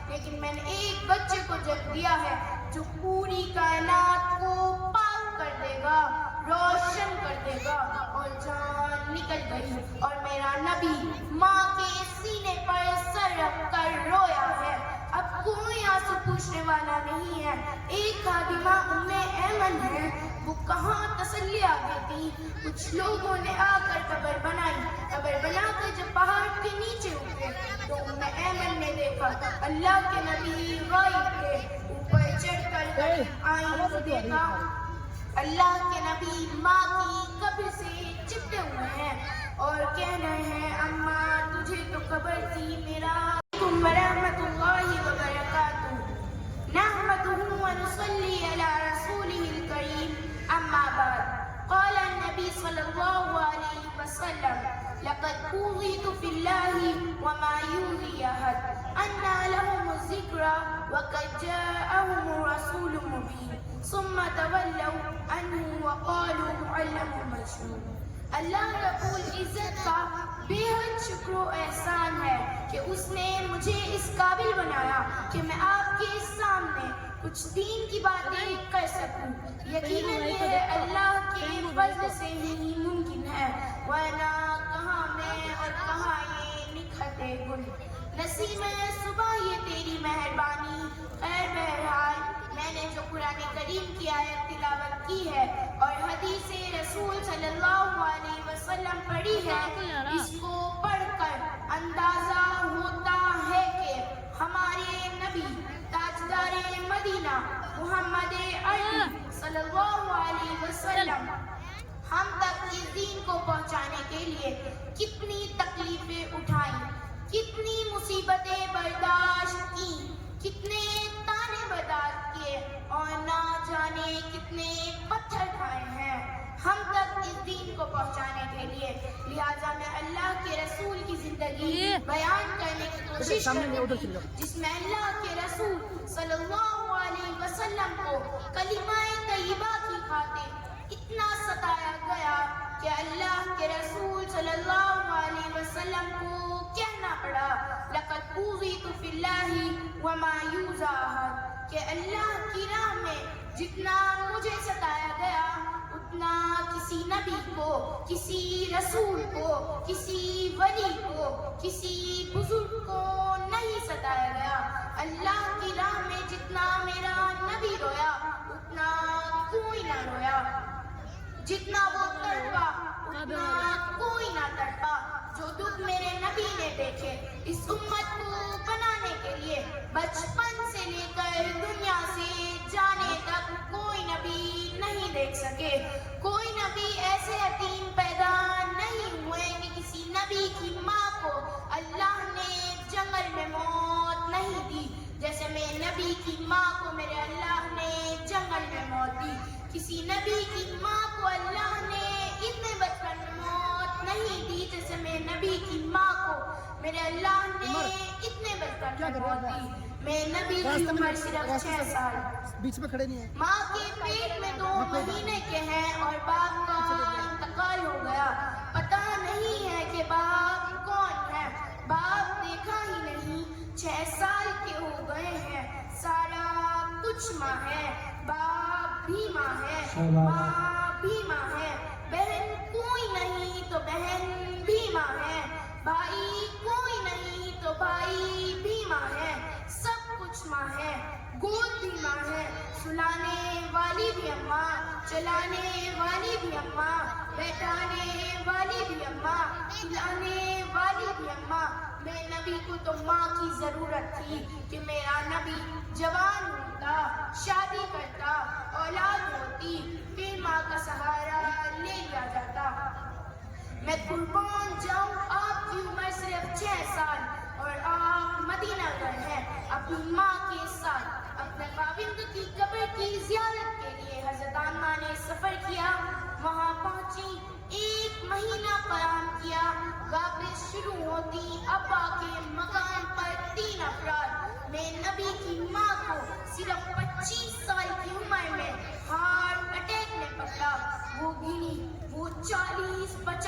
لیکن میں نے ایک بچے کو جنم دیا ہے جو پوری کائنات کو پاک کر دے گا، روشن کر دے گا۔ اور جان نکل گئی اور میرا نبی ماں کے سینے پر سر رکھ کر رویا ہے۔ اب کوئی آنسو پوچھنے والا نہیں ہے۔ ایک خادمہ ام ایمن ہے، وہ کہاں تسلیہ دیتی۔ کچھ لوگوں نے آ کر قبر بنائی، قبر بنا کر جب پہاڑ کے نیچے اترے تو ام ایمن نے دیکھا اللہ کے نبی غائب تھے۔ اوپر چڑھ کر آئیں تو دیکھا اللہ کے نبی ماں کی قبر سے چپٹے ہوئے ہیں اور کہہ رہے ہیں اماں تجھے تو قبر تھی میرا ورحمۃ اللہ وبرکاتہ۔ نحمده ونصلي على رسوله الكريم اما بعد قال النبي صلى الله عليه وسلم لقد أوذيت في الله وما يؤذي أحد أنى لهم الذكرى وقد جاءهم رسول مبين ثم تولوا عنه وقالوا معلم مجنون۔ اللہ رب العزت کا بے حد شکر و احسان ہے کہ اس نے مجھے اس قابل بنایا کہ میں آپ کے سامنے کچھ دین کی باتیں کر سکوں۔ یقیناً یہ اللہ کے فضل سے ہی ممکن ہے، ورنہ کہاں میں اور کہاں یہ نکھرتے گل۔ نسیم صبح یہ تیری مہربانی، خیر بہرحال میں نے جو قرآن کریم کی آیت تلاوت کی ہے اور حدیث رسول صلی اللہ علیہ وسلم پڑھی ہے، اس کو پڑھ کر اندازہ ہوتا ہے کہ ہمارے نبی تاجدار مدینہ محمد عربی صلی اللہ علیہ وسلم ہم تک اس دین کو پہنچانے کے لیے کتنی تکلیفیں اٹھائیں، کتنی مصیبتیں برداشت کی، کتنے تانے برداشت کیے اور نہ جانے کتنے پتھر کھائے ہیں ہم تک اس دین کو پہنچانے کے لیے۔ لہٰذا میں اللہ کے رسول کی زندگی بیان کرنے کی کوشش کروں گی جس میں اللہ کے رسول صلی اللہ علیہ وسلم کو کلمہ طیبہ کی خاطر اتنا ستایا گیا کہ اللہ کے رسول صلی اللہ علیہ وسلم کو کہنا پڑا لقد اوذیت فی اللہ وما یؤذی احد، کہ اللہ کی راہ میں جتنا مجھے ستایا گیا اتنا کسی نبی کو، کسی رسول کو، کسی ولی کو، کسی بزرگ کو نہیں ستایا گیا۔ اللہ کی راہ میں جتنا میرا نبی رویا اتنا کوئی نہ رویا، جتنا وہ تڑپا اتنا کوئی نہ تڑپا۔ جو دکھ میرے نبی نے دیکھے اس امت کو بنانے کے لیے، بچپن سے لے کر دنیا سے جانے تک کوئی نبی نہیں دیکھ سکے۔ کوئی نبی ایسے یتیم پیدا نہیں ہوئے کہ کسی نبی کی ماں کو اللہ نے جنگل میں موت نہیں دی جیسے میرے نبی کی ماں کو میرے اللہ نے جنگل میں موت دی۔ کسی نبی کی ماں کو اللہ نے اتنے بچپن میں موت نہیں دی جیسے میرے نبی کی ماں کو میرے اللہ نے اتنے بچپن میں موت دی۔ میرے نبی کی عمر صرف 6 سال، بیچ میں کھڑے نہیں ہیں، ماں کے پیٹ میں 2 مہینے کے ہیں اور باپ کا انتقال ہو گیا۔ پتہ نہیں ہے کہ باپ کون ہے، باپ دیکھا ہی نہیں، 6 سال کے ہو گئے ہیں، سارا کچھ ماں ہے، باپ بھی ماں ہے، ماں بھی ماں ہے، بہن کوئی نہیں تو بہن بھی ماں ہے، بھائی کوئی نہیں تو بھائی بھی ماں ہے، سب کچھ ماں ہے، گود بھی ماں ہے، سلانے والی بھی اماں، چلانے والی بھی اماں، بیٹھانے والی بھی اماں، کھلانے والی بھی اماں۔ میرے نبی کو تو ماں کی ضرورت تھی کہ میرا نبی جوان ہوتا، شادی کرتا، اولاد ہوتی، پھر ماں کا سہارا لے لیا جاتا۔ میں قربان جاؤں آپ کی عمر صرف 6 سال اور آپ مدینہ گئے ہیں اپنی ماں کے ساتھ اپنے خاوند کی قبر کی زیارت کے لیے۔ حضرت آمنہ نے سفر کیا، وہاں پہنچی، 1 مہینہ قیام کیا، واپس شروع ہوتی ابا کے مقام پر 3 افراد۔ میرے نبی کی ماں کو صرف 25 سال کی عمر میں ہارٹ اٹیک نے پکڑا۔ وہ گنی، وہ 40-50 فٹ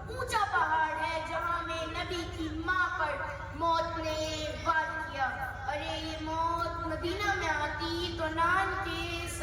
اونچا پہاڑ ہے جہاں میں نبی کی ماں پر موت نے وار کیا اور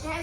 6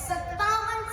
57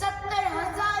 70,000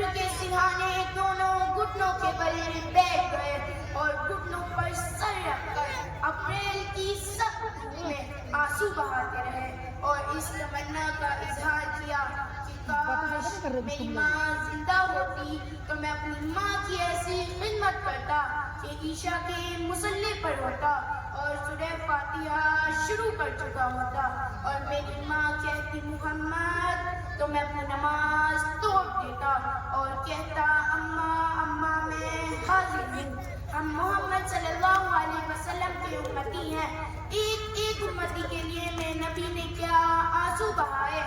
صبر کے سہانے دونوں گھٹنوں کے بل بیٹھ گئے اور گھٹنوں پر سر رکھ کر اپریل کی سخت دھوپ میں آنسو بہاتے رہے اور اس تمنا کا اظہار کیا کہ کاش میری ماں زندہ ہوتی تو میں اپنی ماں کی ایسی خدمت کرتا کہ عشاء کے مصلی پر ہوتا اور سورہ فاتحہ شروع کر چکا ہوتا اور میری ماں کہتی محمد تو میں اپنی نماز توڑ دیتا اور کہتا اماں میں حاضر ہوں. ہم محمد صلی اللہ علیہ وسلم کے امتی ہیں. ایک امتی کے لیے میرے نبی نے کیا آنسو بہائے,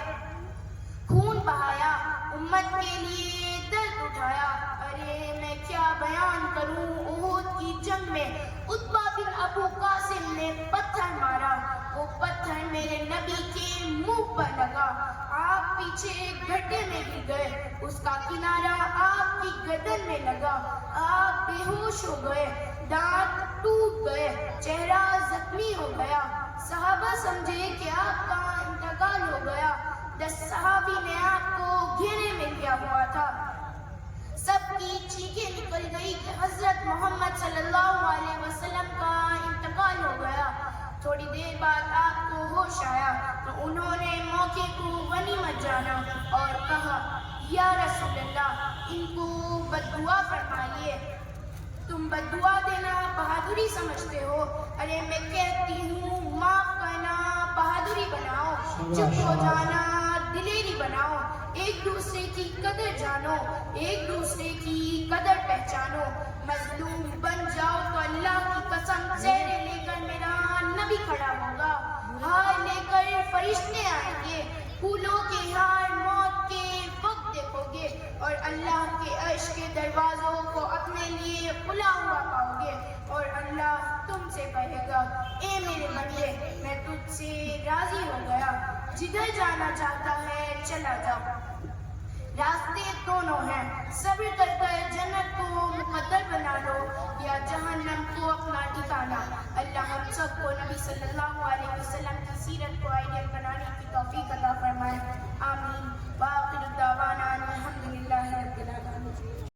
خون بہایا, امت کے لیے درد اٹھایا. ارے میں کیا بیان کروں, احد کی جنگ میں عتبہ بن ابو قاسم نے پتھر مارا, وہ پتھر میرے نبی کے منہ پر لگا, آپ پیچھے گڈھے میں گر گئے, اس کا کنارہ آپ کی گردن میں لگا, آپ بے ہوش ہو گئے, دانت ٹوٹ گئے, چہرہ زخمی ہو گیا. صحابہ سمجھے کہ آپ کا انتقال ہو گیا. 10 صحابی نے آپ کو گھیرے میں لیا ہوا تھا. سب کی چیخیں نکل گئی کہ حضرت محمد صلی اللہ علیہ وسلم کا انتقال ہو گیا. تھوڑی دیر بعد آپ کو ہوش آیا تو انہوں نے موقع کو غنیمت جانا اور کہا یا رسول اللہ, ان کو بددعا فرمائیے. تم بددعا دینا بہادری سمجھتے ہو. ارے میں کہتی ہوں معاف کرنا بہادری بناؤ, چپ ہو جانا دلیری بناؤ, ایک دوسرے کی قدر جانو, ایک دوسرے کی قدر پہچانو. مظلوم بن جاؤ تو اللہ کی قسم چہرے لے کر میرا نبی کھڑا ہوگا, ہار لے کر فرشتے آئیں گے, پھولوں کے ہار موت کے وقت دیکھو گے اور اللہ کے عرش کے دروازوں کو اپنے لیے کھلا ہوا پاؤ گے اور اللہ تم سے کہے گا اے میرے بندے میں تجھ سے راضی ہو گیا, جدھر جانا چاہتا ہے چلا جا. راستے دونوں ہیں, صبر کر کر جنت کو مقدر بنا لو یا جہنم کو اپنا ٹھکانہ. اللہ ہم سب کو نبی صلی اللہ علیہ وسلم کی سیرت کو آئیڈیل بنانے کی توفیق عطا فرمائے. آمین. وآخر دعوانا الحمدللہ رب العالمین.